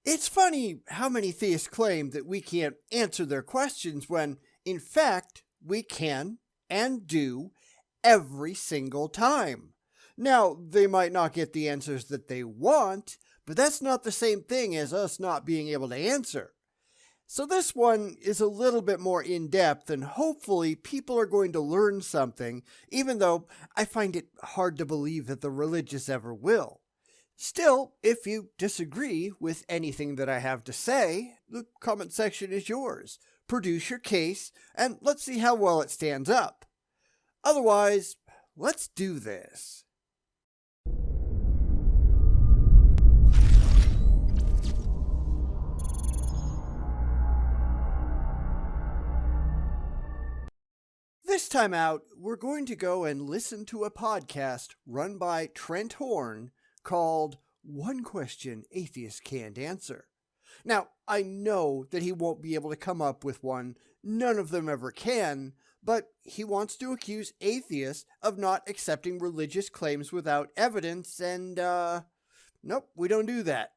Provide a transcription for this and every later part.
It's funny how many theists claim that we can't answer their questions when, in fact, we can and do every single time. Now, they might not get the answers that they want, but that's not the same thing as us not being able to answer. So this one is a little bit more in-depth, and hopefully people are going to learn something, even though I find it hard to believe that the religious ever will. Still, if you disagree with anything that I have to say, the comment section is yours. Produce your case, and let's see how well it stands up. Otherwise, let's do this. This time out, we're going to go and listen to a podcast run by Trent Horn called One Question Atheists Can't Answer. Now, I know that he won't be able to come up with one, none of them ever can, but he wants to accuse atheists of not accepting religious claims without evidence, and nope, we don't do that.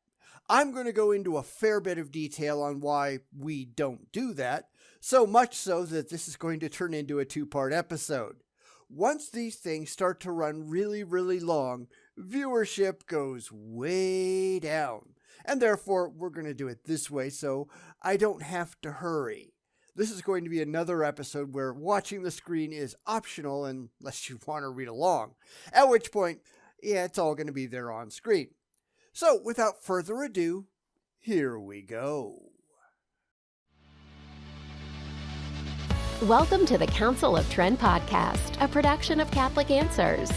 I'm going to go into a fair bit of detail on why we don't do that, so much so that this is going to turn into a two-part episode. Once these things start to run really, really long, viewership goes way down. And therefore, we're going to do it this way so I don't have to hurry. This is going to be another episode where watching the screen is optional unless you want to read along. At which point, yeah, it's all going to be there on screen. So, without further ado, here we go. Welcome to the Council of Trent podcast, a production of Catholic Answers.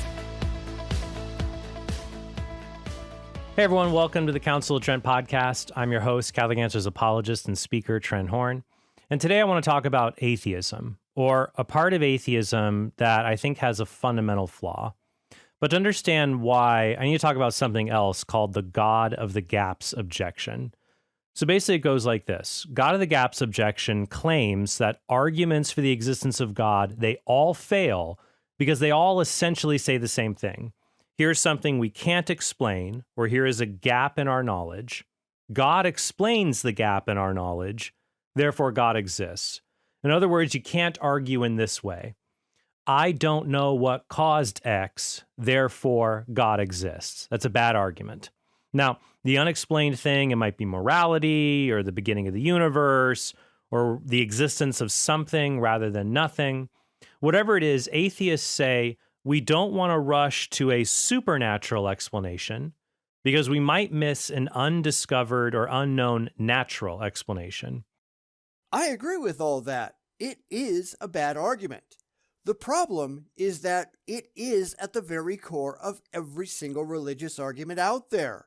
Hey everyone, welcome to the Council of Trent podcast. I'm your host, Catholic Answers apologist and speaker, Trent Horn. And today I want to talk about atheism, or a part of atheism that I think has a fundamental flaw. But to understand why, I need to talk about something else called the God of the Gaps objection. So basically it goes like this. God of the Gaps objection claims that arguments for the existence of God, they all fail because they all essentially say the same thing. Here's something we can't explain, or here is a gap in our knowledge. God explains the gap in our knowledge, therefore God exists. In other words, you can't argue in this way. I don't know what caused X, therefore God exists. That's a bad argument. Now, the unexplained thing, it might be morality or the beginning of the universe or the existence of something rather than nothing. Whatever it is, atheists say we don't want to rush to a supernatural explanation because we might miss an undiscovered or unknown natural explanation. I agree with all that. It is a bad argument. The problem is that it is at the very core of every single religious argument out there.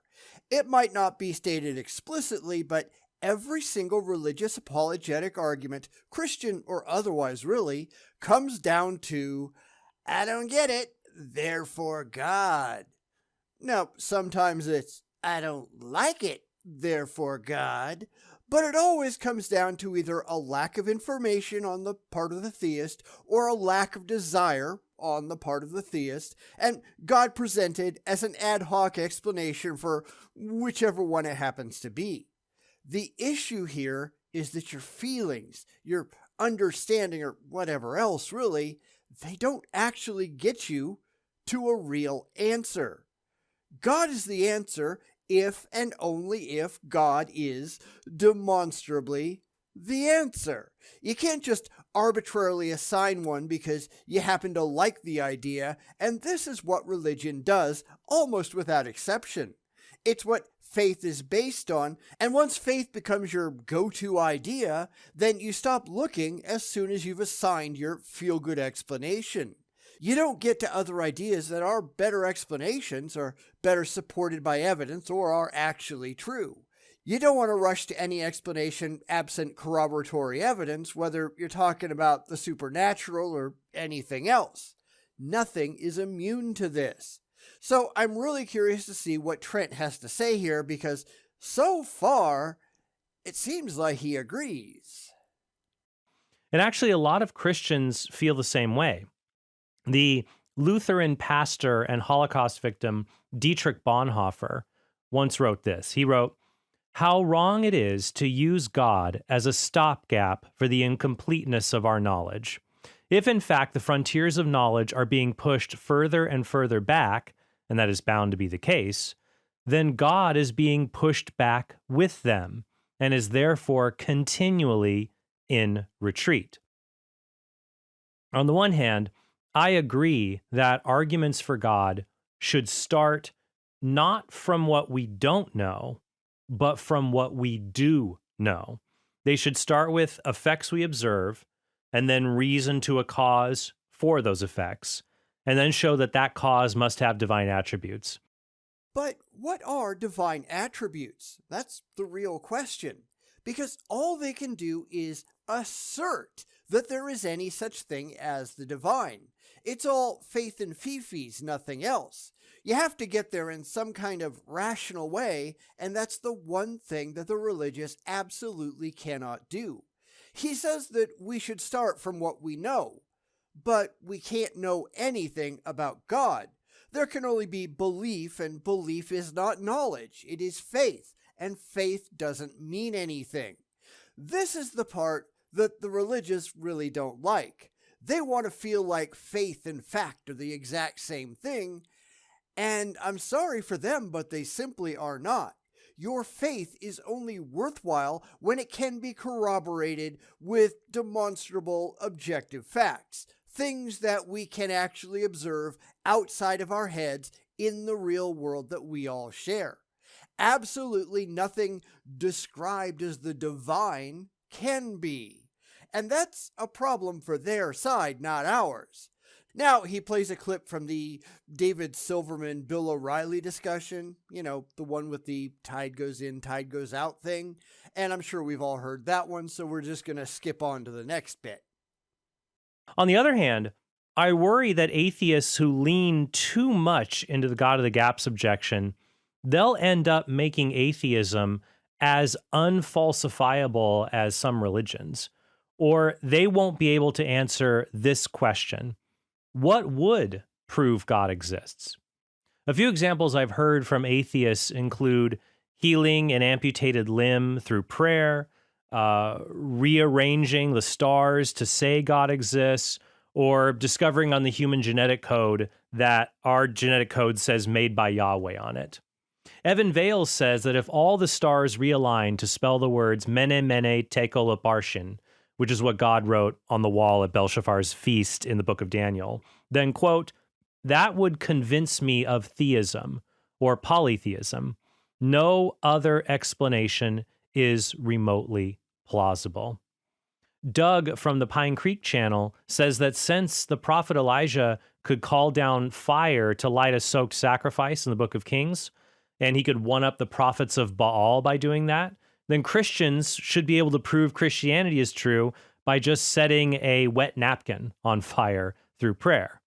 It might not be stated explicitly, but every single religious apologetic argument, Christian or otherwise really, comes down to, I don't get it, therefore God. Now, sometimes it's, I don't like it, therefore God. But it always comes down to either a lack of information on the part of the theist or a lack of desire on the part of the theist, and God presented as an ad hoc explanation for whichever one it happens to be. The issue here is that your feelings, your understanding, or whatever else really, they don't actually get you to a real answer. God is the answer if and only if God is demonstrably the answer. You can't just arbitrarily assign one because you happen to like the idea, and this is what religion does almost without exception. It's what faith is based on, and once faith becomes your go-to idea, then you stop looking as soon as you've assigned your feel-good explanation. You don't get to other ideas that are better explanations or better supported by evidence or are actually true. You don't want to rush to any explanation absent corroboratory evidence, whether you're talking about the supernatural or anything else. Nothing is immune to this. So I'm really curious to see what Trent has to say here because so far, it seems like he agrees. And actually, a lot of Christians feel the same way. The Lutheran pastor and Holocaust victim Dietrich Bonhoeffer once wrote this. He wrote, how wrong it is to use God as a stopgap for the incompleteness of our knowledge. If, in fact, the frontiers of knowledge are being pushed further and further back, and that is bound to be the case, then God is being pushed back with them and is therefore continually in retreat. On the one hand, I agree that arguments for God should start not from what we don't know, but from what we do know. They should start with effects we observe and then reason to a cause for those effects, and then show that that cause must have divine attributes. But what are divine attributes? That's the real question. Because all they can do is assert that there is any such thing as the divine. It's all faith and fifis, nothing else. You have to get there in some kind of rational way, and that's the one thing that the religious absolutely cannot do. He says that we should start from what we know, but we can't know anything about God. There can only be belief, and belief is not knowledge. It is faith, and faith doesn't mean anything. This is the part that the religious really don't like. They want to feel like faith and fact are the exact same thing, and I'm sorry for them, but they simply are not. Your faith is only worthwhile when it can be corroborated with demonstrable objective facts, things that we can actually observe outside of our heads in the real world that we all share. Absolutely nothing described as the divine can be. And that's a problem for their side, not ours. Now, he plays a clip from the David Silverman, Bill O'Reilly discussion, the one with the tide goes in, tide goes out thing. And I'm sure we've all heard that one, so we're just going to skip on to the next bit. On the other hand, I worry that atheists who lean too much into the God of the Gaps objection, they'll end up making atheism as unfalsifiable as some religions, or they won't be able to answer this question: what would prove God exists? A few examples I've heard from atheists include healing an amputated limb through prayer, rearranging the stars to say God exists, or discovering on the human genetic code that our genetic code says made by Yahweh on it. Evan Vales says that if all the stars realign to spell the words Mene Mene Tekel Uparshin, which is what God wrote on the wall at Belshazzar's feast in the book of Daniel, then, quote, that would convince me of theism or polytheism. No other explanation is remotely plausible. Doug from the Pine Creek channel says that since the prophet Elijah could call down fire to light a soaked sacrifice in the book of Kings, and he could one-up the prophets of Baal by doing that, then Christians should be able to prove Christianity is true by just setting a wet napkin on fire through prayer.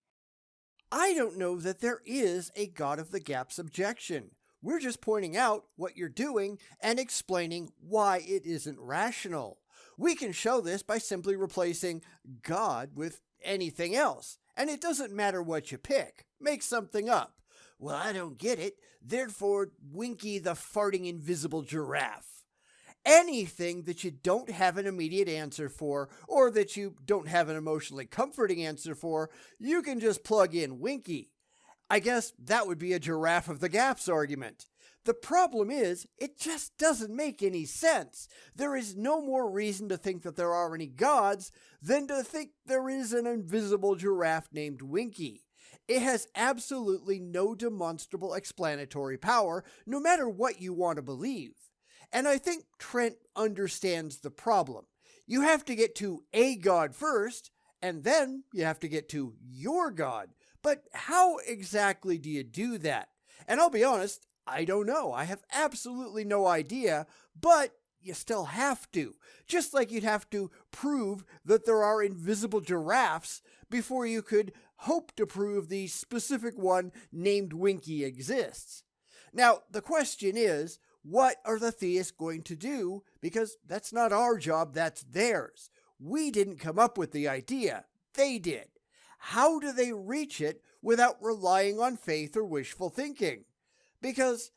I don't know that there is a God of the Gaps objection. We're just pointing out what you're doing and explaining why it isn't rational. We can show this by simply replacing God with anything else, and it doesn't matter what you pick. Make something up. Well, I don't get it, therefore Winky the farting invisible giraffe. Anything that you don't have an immediate answer for, or that you don't have an emotionally comforting answer for, you can just plug in Winky. I guess that would be a giraffe of the gaps argument. The problem is, it just doesn't make any sense. There is no more reason to think that there are any gods than to think there is an invisible giraffe named Winky. It has absolutely no demonstrable explanatory power, no matter what you want to believe. And I think Trent understands the problem. You have to get to a God first, and then you have to get to your God. But how exactly do you do that? And I'll be honest, I don't know. I have absolutely no idea, but you still have to. Just like you'd have to prove that there are invisible giraffes before you could hope to prove the specific one named Winky exists. Now, the question is, what are the theists going to do? Because that's not our job, that's theirs. We didn't come up with the idea. They did. How do they reach it without relying on faith or wishful thinking? Because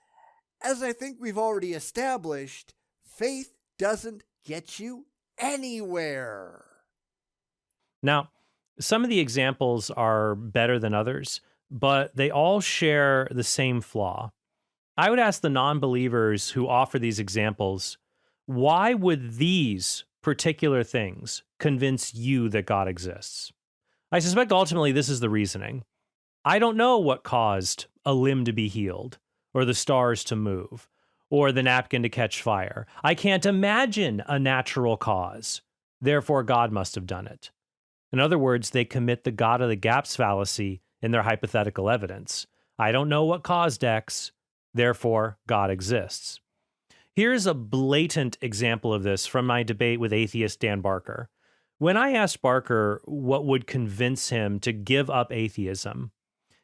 As I think we've already established, faith doesn't get you anywhere. Now, some of the examples are better than others, but they all share the same flaw. I would ask the non-believers who offer these examples, why would these particular things convince you that God exists? I suspect ultimately this is the reasoning. I don't know what caused a limb to be healed, or the stars to move, or the napkin to catch fire. I can't imagine a natural cause. Therefore, God must have done it. In other words, they commit the God of the gaps fallacy in their hypothetical evidence. I don't know what caused X, therefore God exists. Here's a blatant example of this from my debate with atheist Dan Barker. When I asked Barker what would convince him to give up atheism,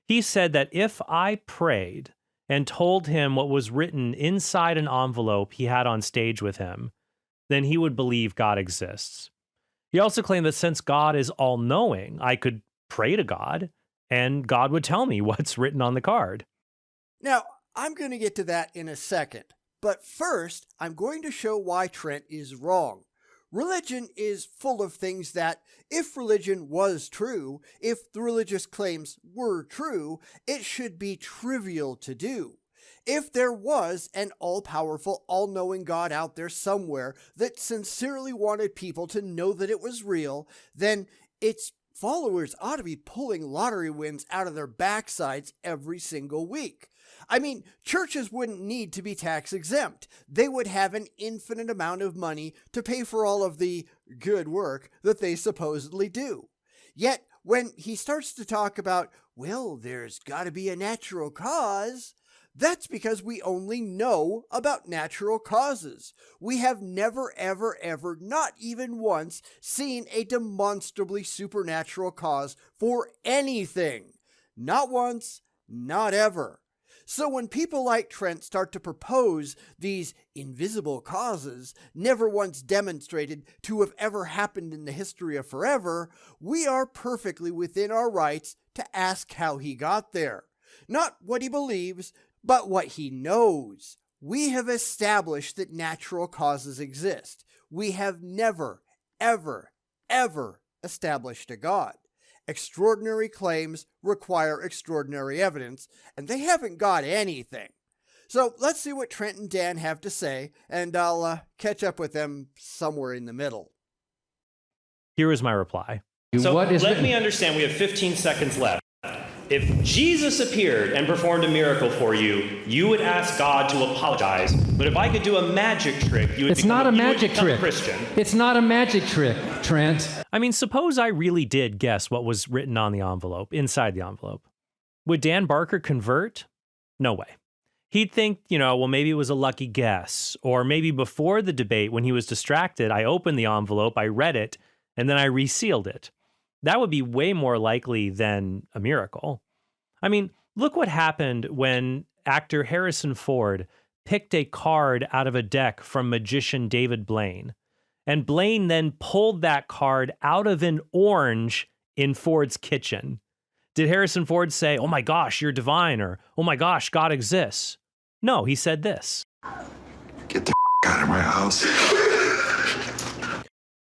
he said that if I prayed and told him what was written inside an envelope he had on stage with him, then he would believe God exists. He also claimed that since God is all-knowing, I could pray to God, and God would tell me what's written on the card. Now, I'm going to get to that in a second, but first, I'm going to show why Trent is wrong. Religion is full of things that, if religion was true, if the religious claims were true, it should be trivial to do. If there was an all-powerful, all-knowing God out there somewhere that sincerely wanted people to know that it was real, then its followers ought to be pulling lottery wins out of their backsides every single week. I mean, churches wouldn't need to be tax exempt. They would have an infinite amount of money to pay for all of the good work that they supposedly do. Yet, when he starts to talk about, well, there's got to be a natural cause, that's because we only know about natural causes. We have never, ever, not even once, seen a demonstrably supernatural cause for anything. Not once, not ever. So when people like Trent start to propose these invisible causes, never once demonstrated to have ever happened in the history of forever, we are perfectly within our rights to ask how he got there. Not what he believes, but what he knows. We have established that natural causes exist. We have never, ever established a God. Extraordinary claims require extraordinary evidence, and they haven't got anything. So let's see what Trent and Dan have to say, and I'll catch up with them somewhere in the middle. Here is my reply. So let me understand, we have 15 seconds left. If Jesus appeared and performed a miracle for you, you would ask God to apologize. But if I could do a magic trick, you would become a Christian. It's not a magic trick, Trent. I mean, suppose I really did guess what was written on the envelope, inside the envelope. Would Dan Barker convert? No way. He'd think, well, maybe it was a lucky guess. Or maybe before the debate, when he was distracted, I opened the envelope, I read it, and then I resealed it. That would be way more likely than a miracle. I mean, look what happened when actor Harrison Ford picked a card out of a deck from magician David Blaine. And Blaine then pulled that card out of an orange in Ford's kitchen. Did Harrison Ford say, "Oh my gosh, you're divine," or "Oh my gosh, God exists"? No, he said this. Get the out of my house.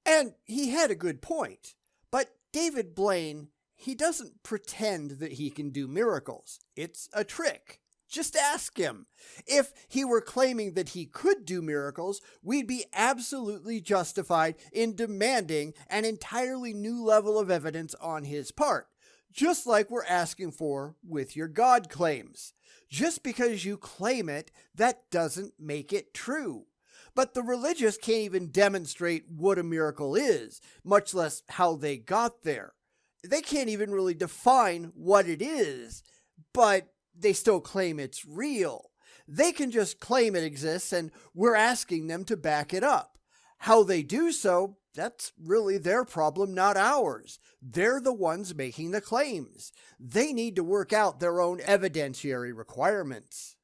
And he had a good point. But David Blaine, he doesn't pretend that he can do miracles. It's a trick. Just ask him. If he were claiming that he could do miracles, we'd be absolutely justified in demanding an entirely new level of evidence on his part, just like we're asking for with your God claims. Just because you claim it, that doesn't make it true. But the religious can't even demonstrate what a miracle is, much less how they got there. They can't even really define what it is, but they still claim it's real. They can just claim it exists, and we're asking them to back it up. How they do so, that's really their problem, not ours. They're the ones making the claims. They need to work out their own evidentiary requirements.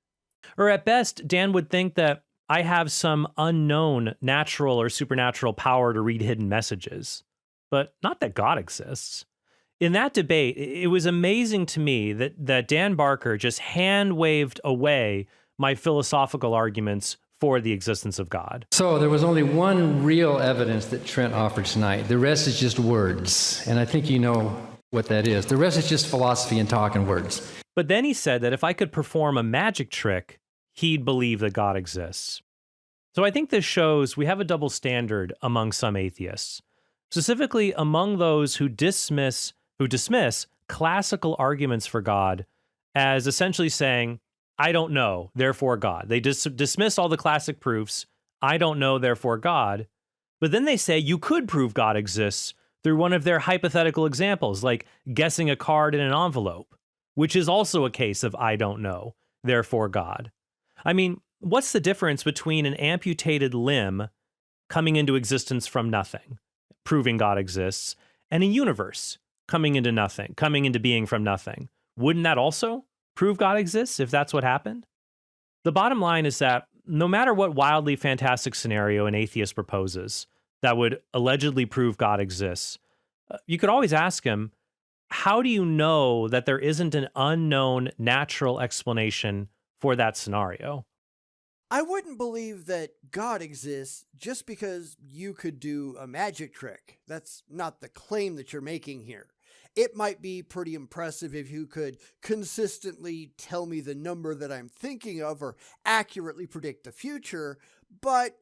Or at best, Dan would think that I have some unknown natural or supernatural power to read hidden messages, but not that God exists. In that debate, it was amazing to me that Dan Barker just hand-waved away my philosophical arguments for the existence of God. So there was only one real evidence that Trent offered tonight. The rest is just words. And I think you know what that is. The rest is just philosophy and talking words. But then he said that if I could perform a magic trick, he'd believe that God exists. So I think this shows we have a double standard among some atheists, specifically among those who dismiss classical arguments for God as essentially saying, I don't know, therefore God. They dismiss all the classic proofs, I don't know, therefore God. But then they say you could prove God exists through one of their hypothetical examples, like guessing a card in an envelope, which is also a case of I don't know, therefore God. I mean, what's the difference between an amputated limb coming into existence from nothing, proving God exists, and a universe coming into nothing, coming into being from nothing? Wouldn't that also prove God exists if that's what happened? The bottom line is that no matter what wildly fantastic scenario an atheist proposes that would allegedly prove God exists, you could always ask him, how do you know that there isn't an unknown natural explanation for that scenario? I wouldn't believe that God exists just because you could do a magic trick. That's not the claim that you're making here. It might be pretty impressive if you could consistently tell me the number that I'm thinking of or accurately predict the future, but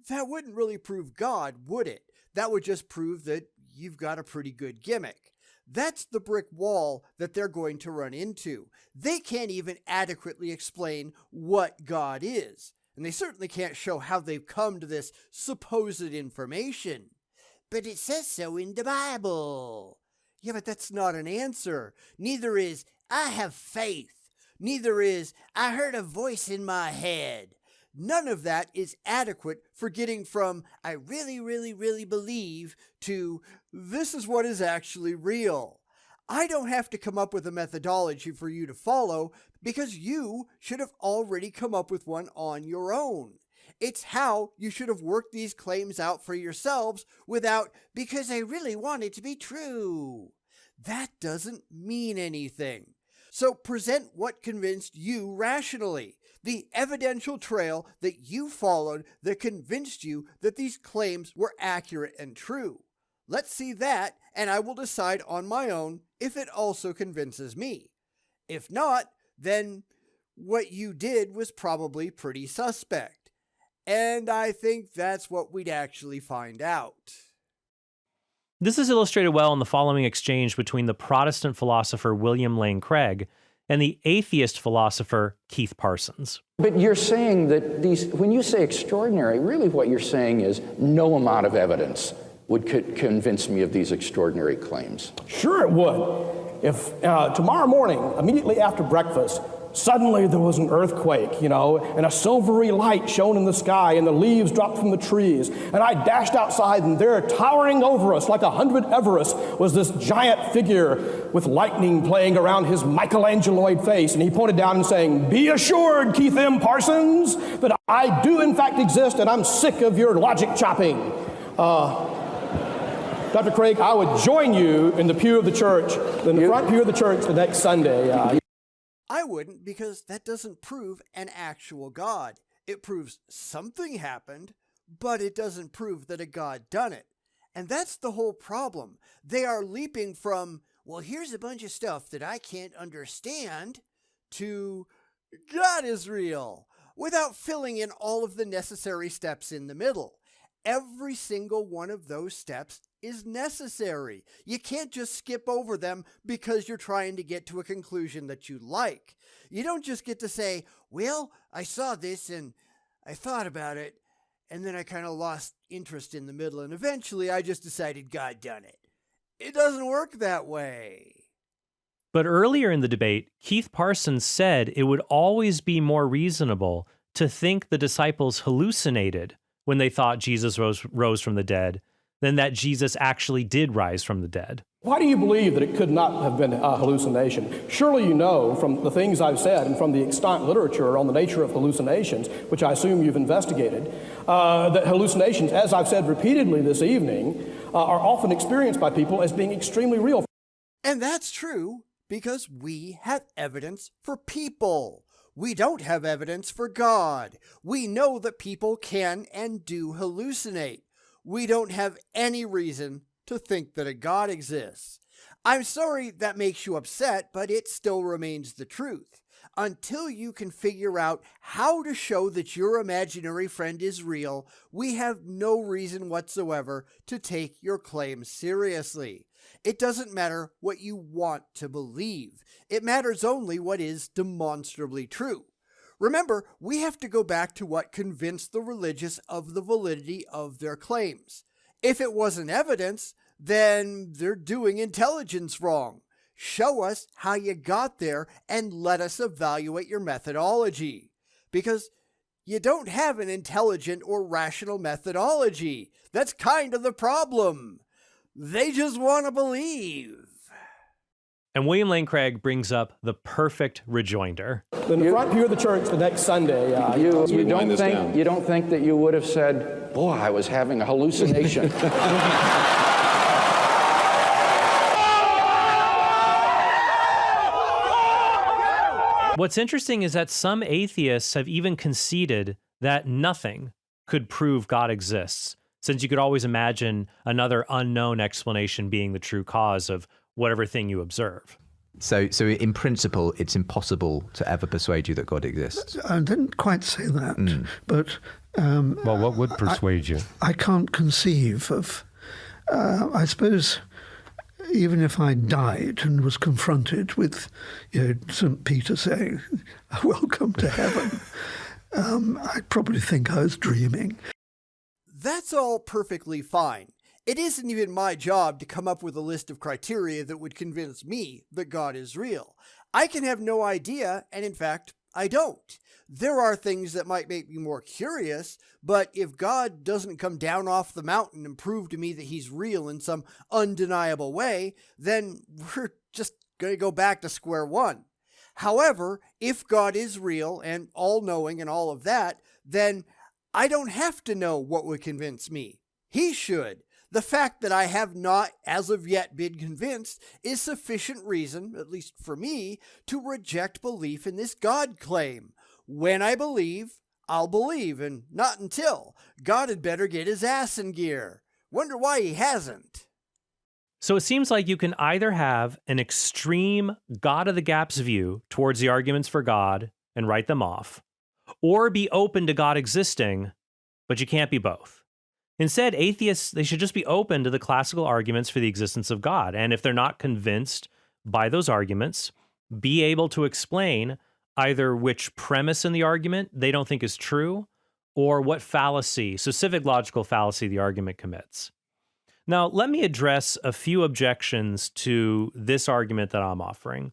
that wouldn't really prove God, would it? That would just prove that you've got a pretty good gimmick. That's the brick wall that they're going to run into. They can't even adequately explain what God is, and they certainly can't show how they've come to this supposed information. But it says so in the Bible. Yeah, but that's not an answer. Neither is, I have faith. Neither is, I heard a voice in my head. None of that is adequate for getting from, I really, really, really believe, to, this is what is actually real. I don't have to come up with a methodology for you to follow because you should have already come up with one on your own. It's how you should have worked these claims out for yourselves without, because I really want it to be true. That doesn't mean anything. So present what convinced you rationally, the evidential trail that you followed that convinced you that these claims were accurate and true. Let's see that, and I will decide on my own if it also convinces me. If not, then what you did was probably pretty suspect. And I think that's what we'd actually find out. This is illustrated well in the following exchange between the Protestant philosopher William Lane Craig and the atheist philosopher Keith Parsons. But you're saying that when you say extraordinary, really what you're saying is no amount of evidence would convince me of these extraordinary claims. Sure it would. If tomorrow morning, immediately after breakfast, suddenly there was an earthquake, and a silvery light shone in the sky, and the leaves dropped from the trees, and I dashed outside, and there, towering over us like 100 Everests, was this giant figure with lightning playing around his Michelangeloid face, and he pointed down and saying, "Be assured, Keith M. Parsons, that I do in fact exist, and I'm sick of your logic chopping." Dr. Craig, I would join you in the pew of the church, in the front pew of the church the next Sunday. I wouldn't, because that doesn't prove an actual God. It proves something happened, but it doesn't prove that a God done it. And that's the whole problem. They are leaping from, well, here's a bunch of stuff that I can't understand, to God is real, without filling in all of the necessary steps in the middle. Every single one of those steps is necessary. You can't just skip over them because you're trying to get to a conclusion that you like. You don't just get to say, well, I saw this and I thought about it, and then I kind of lost interest in the middle, and eventually I just decided God done it. It doesn't work that way. But earlier in the debate, Keith Parsons said it would always be more reasonable to think the disciples hallucinated when they thought Jesus rose from the dead than that Jesus actually did rise from the dead. Why do you believe that it could not have been a hallucination? Surely you know from the things I've said and from the extant literature on the nature of hallucinations, which I assume you've investigated, that hallucinations, as I've said repeatedly this evening, are often experienced by people as being extremely real. And that's true because we have evidence for people. We don't have evidence for God. We know that people can and do hallucinate. We don't have any reason to think that a God exists. I'm sorry that makes you upset, but it still remains the truth. Until you can figure out how to show that your imaginary friend is real, we have no reason whatsoever to take your claims seriously. It doesn't matter what you want to believe. It matters only what is demonstrably true. Remember, we have to go back to what convinced the religious of the validity of their claims. If it wasn't evidence, then they're doing intelligence wrong. Show us how you got there and let us evaluate your methodology. Because you don't have an intelligent or rational methodology. That's kind of the problem. They just want to believe. And William Lane Craig brings up the perfect rejoinder. In the front pew of the church the next Sunday, You don't think that you would have said, boy, I was having a hallucination. What's interesting is that some atheists have even conceded that nothing could prove God exists, since you could always imagine another unknown explanation being the true cause of whatever thing you observe. So in principle, it's impossible to ever persuade you that God exists. I didn't quite say that, but... well, what would persuade you? I can't conceive of... I suppose even if I died and was confronted with St. Peter saying, welcome to heaven, I'd probably think I was dreaming. That's all perfectly fine. It isn't even my job to come up with a list of criteria that would convince me that God is real. I can have no idea, and in fact, I don't. There are things that might make me more curious, but if God doesn't come down off the mountain and prove to me that he's real in some undeniable way, then we're just going to go back to square one. However, if God is real and all-knowing and all of that, then I don't have to know what would convince me. He should. The fact that I have not, as of yet, been convinced is sufficient reason, at least for me, to reject belief in this God claim. When I believe, I'll believe, and not until. God had better get his ass in gear. Wonder why he hasn't. So it seems like you can either have an extreme God of the gaps view towards the arguments for God and write them off, or be open to God existing, but you can't be both. Instead, atheists, they should just be open to the classical arguments for the existence of God. And if they're not convinced by those arguments, be able to explain either which premise in the argument they don't think is true, or what fallacy, specific logical fallacy the argument commits. Now, let me address a few objections to this argument that I'm offering.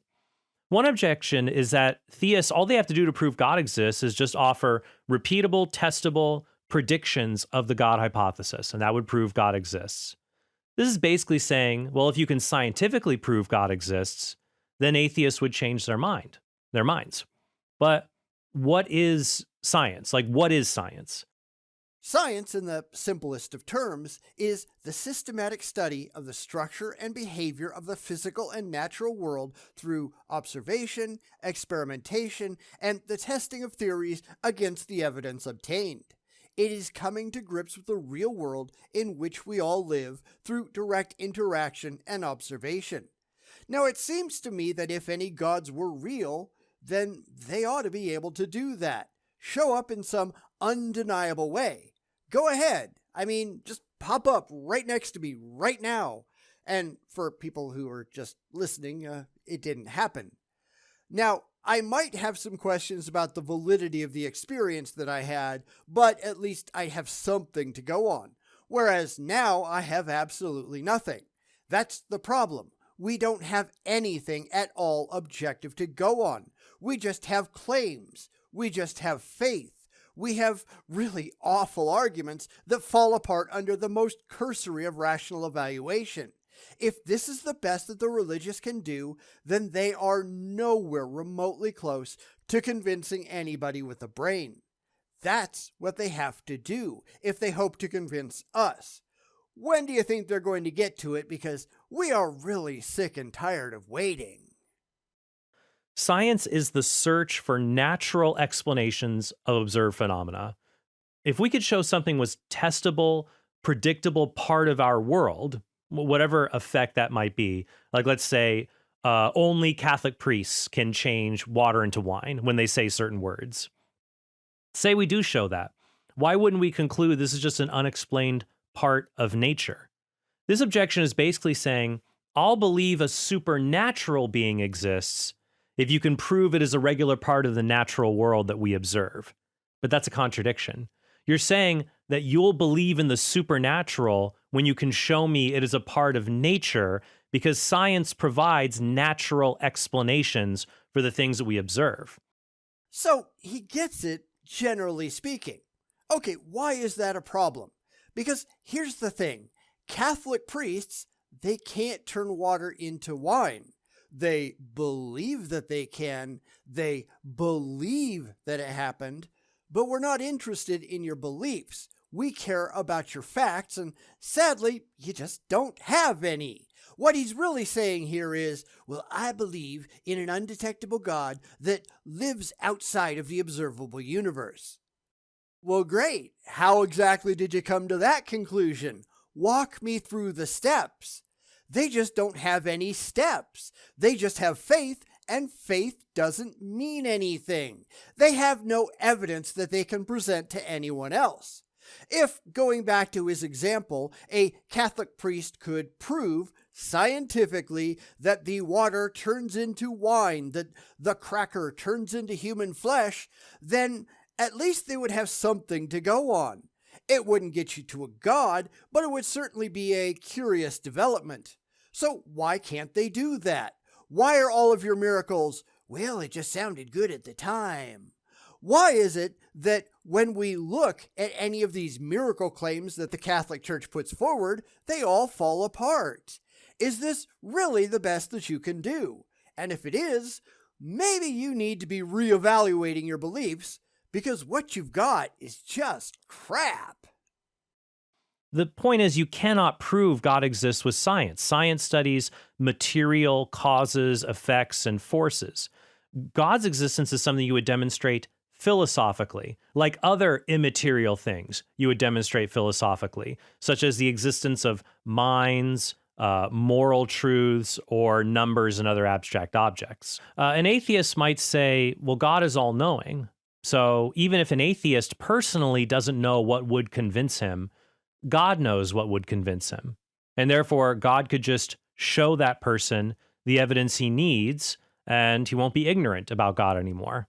One objection is that theists, all they have to do to prove God exists is just offer repeatable, testable predictions of the God hypothesis, and that would prove God exists. This is basically saying, well, if you can scientifically prove God exists, then atheists would change their minds. But what is science? Like, what is science? Science, in the simplest of terms, is the systematic study of the structure and behavior of the physical and natural world through observation, experimentation, and the testing of theories against the evidence obtained. It is coming to grips with the real world in which we all live through direct interaction and observation. Now, it seems to me that if any gods were real, then they ought to be able to do that. Show up in some undeniable way. Go ahead. I mean, just pop up right next to me right now. And for people who are just listening, it didn't happen. Now, I might have some questions about the validity of the experience that I had, but at least I have something to go on. Whereas now I have absolutely nothing. That's the problem. We don't have anything at all objective to go on. We just have claims. We just have faith. We have really awful arguments that fall apart under the most cursory of rational evaluation. If this is the best that the religious can do, then they are nowhere remotely close to convincing anybody with a brain. That's what they have to do if they hope to convince us. When do you think they're going to get to it? Because we are really sick and tired of waiting. Science is the search for natural explanations of observed phenomena. If we could show something was testable, predictable part of our world, whatever effect that might be, like let's say only Catholic priests can change water into wine when they say certain words. Say we do show that. Why wouldn't we conclude this is just an unexplained part of nature? This objection is basically saying, I'll believe a supernatural being exists if you can prove it is a regular part of the natural world that we observe. But that's a contradiction. You're saying that you'll believe in the supernatural when you can show me it is a part of nature because science provides natural explanations for the things that we observe. So he gets it, generally speaking. Okay, why is that a problem? Because here's the thing. Catholic priests, they can't turn water into wine. They believe that they can. They believe that it happened. But we're not interested in your beliefs. We care about your facts, and sadly, you just don't have any. What he's really saying here is, well, I believe in an undetectable God that lives outside of the observable universe. Well, great. How exactly did you come to that conclusion? Walk me through the steps. They just don't have any steps. They just have faith, and faith doesn't mean anything. They have no evidence that they can present to anyone else. If, going back to his example, a Catholic priest could prove scientifically that the water turns into wine, that the cracker turns into human flesh, then at least they would have something to go on. It wouldn't get you to a God, but it would certainly be a curious development. So why can't they do that? Why are all of your miracles, well, it just sounded good at the time? Why is it that when we look at any of these miracle claims that the Catholic Church puts forward, they all fall apart? Is this really the best that you can do? And if it is, maybe you need to be reevaluating your beliefs, because what you've got is just crap. The point is, you cannot prove God exists with science. Science studies material causes, effects, and forces. God's existence is something you would demonstrate philosophically, like other immaterial things you would demonstrate philosophically, such as the existence of minds, moral truths, or numbers and other abstract objects. An atheist might say, well, God is all-knowing. So even if an atheist personally doesn't know what would convince him, God knows what would convince him. And therefore, God could just show that person the evidence he needs, and he won't be ignorant about God anymore.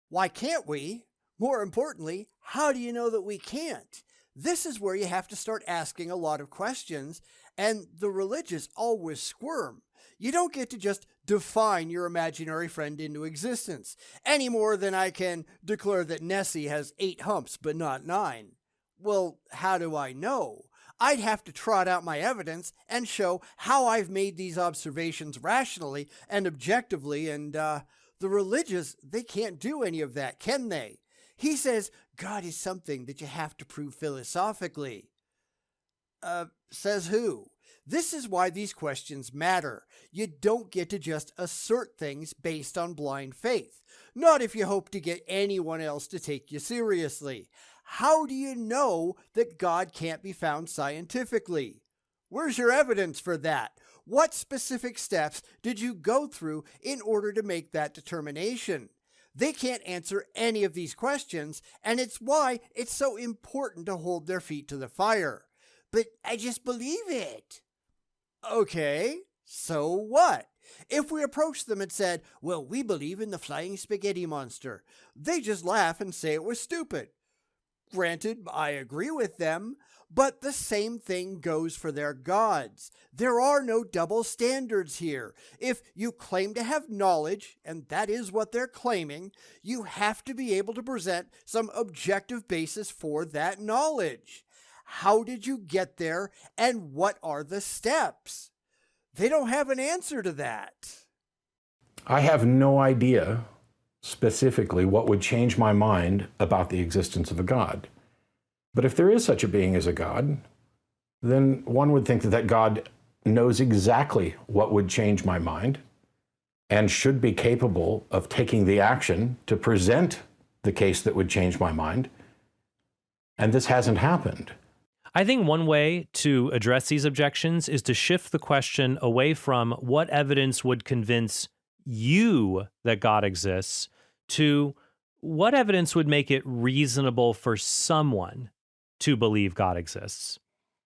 Why can't we? More importantly, how do you know that we can't? This is where you have to start asking a lot of questions, and the religious always squirm. You don't get to just define your imaginary friend into existence, any more than I can declare that Nessie has 8 humps but not 9. Well, how do I know? I'd have to trot out my evidence and show how I've made these observations rationally and objectively, and the religious, they can't do any of that, can they? He says God is something that you have to prove philosophically. Says who? This is why these questions matter. You don't get to just assert things based on blind faith. Not if you hope to get anyone else to take you seriously. How do you know that God can't be found scientifically? Where's your evidence for that? What specific steps did you go through in order to make that determination? They can't answer any of these questions, and it's why it's so important to hold their feet to the fire. But I just believe it. Okay, so what? If we approached them and said, well, we believe in the flying spaghetti monster, they just laugh and say it was stupid. Granted, I agree with them, but the same thing goes for their gods. There are no double standards here. If you claim to have knowledge, and that is what they're claiming, you have to be able to present some objective basis for that knowledge. How did you get there, and what are the steps? They don't have an answer to that. I have no idea specifically what would change my mind about the existence of a God. But if there is such a being as a God, then one would think that God knows exactly what would change my mind. and should be capable of taking the action to present the case that would change my mind. And this hasn't happened. I think one way to address these objections is to shift the question away from what evidence would convince you that God exists to what evidence would make it reasonable for someone to believe God exists.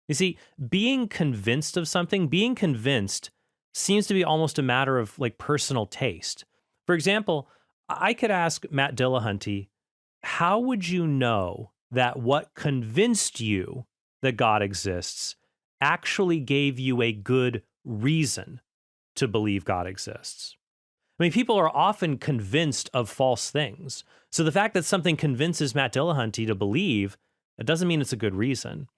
You see, being convinced of something, being convinced seems to be almost a matter of like personal taste. For example, I could ask Matt Dillahunty, how would you know that what convinced you that God exists actually gave you a good reason to believe God exists? I mean, people are often convinced of false things. So the fact that something convinces Matt Dillahunty to believe, it doesn't mean it's a good reason.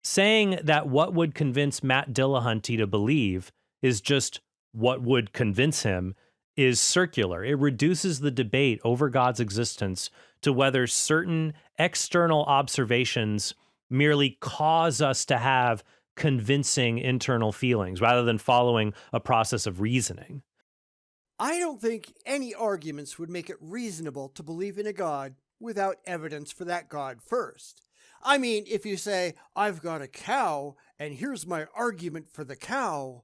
Saying that what would convince Matt Dillahunty to believe is just what would convince him is circular. It reduces the debate over God's existence to whether certain external observations merely cause us to have convincing internal feelings rather than following a process of reasoning. I don't think any arguments would make it reasonable to believe in a God without evidence for that God first. I mean, if you say, I've got a cow, and here's my argument for the cow,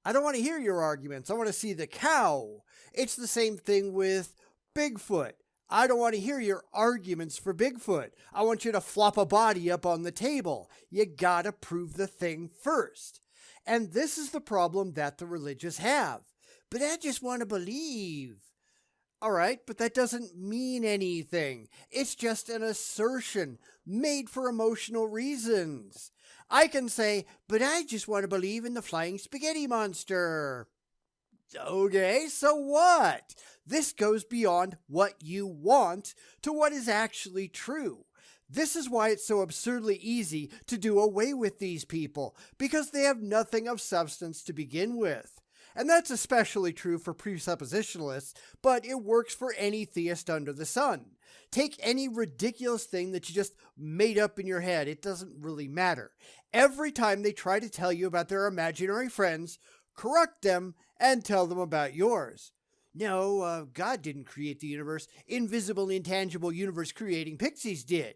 I don't want to hear your arguments. I want to see the cow. It's the same thing with Bigfoot. I don't want to hear your arguments for Bigfoot. I want you to flop a body up on the table. You gotta prove the thing first. And this is the problem that the religious have. But I just want to believe. All right, but that doesn't mean anything. It's just an assertion made for emotional reasons. I can say, but I just want to believe in the flying spaghetti monster. Okay, so what? This goes beyond what you want to what is actually true. This is why it's so absurdly easy to do away with these people, because they have nothing of substance to begin with. And that's especially true for presuppositionalists, but it works for any theist under the sun. Take any ridiculous thing that you just made up in your head, it doesn't really matter. Every time they try to tell you about their imaginary friends, correct them and tell them about yours. No, God didn't create the universe. Invisible, intangible universe creating pixies did.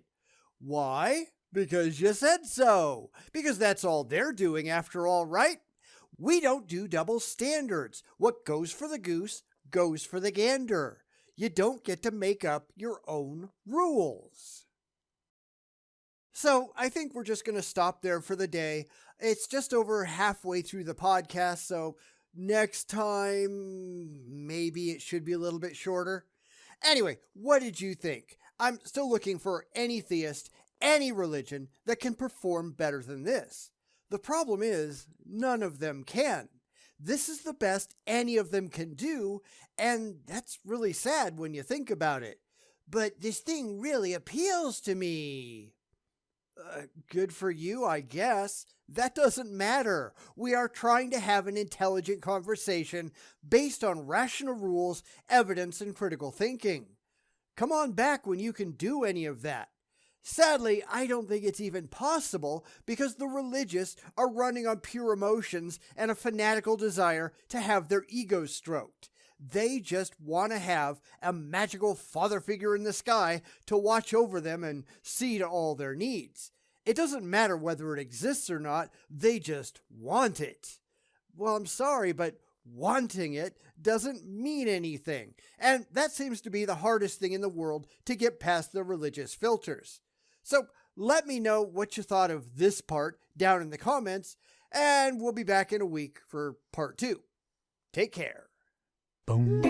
Why? Because you said so. Because that's all they're doing after all, right? We don't do double standards. What goes for the goose goes for the gander. You don't get to make up your own rules. So I think we're just going to stop there for the day. It's just over halfway through the podcast, so next time maybe it should be a little bit shorter. Anyway, what did you think? I'm still looking for any theist, any religion that can perform better than this. The problem is, none of them can. This is the best any of them can do, and that's really sad when you think about it. But this thing really appeals to me. Good for you, I guess. That doesn't matter. We are trying to have an intelligent conversation based on rational rules, evidence, and critical thinking. Come on back when you can do any of that. Sadly, I don't think it's even possible because the religious are running on pure emotions and a fanatical desire to have their egos stroked. They just want to have a magical father figure in the sky to watch over them and see to all their needs. It doesn't matter whether it exists or not, they just want it. Well, I'm sorry, but wanting it doesn't mean anything. And that seems to be the hardest thing in the world to get past the religious filters. So let me know what you thought of this part down in the comments, and we'll be back in a week for part 2. Take care. Bum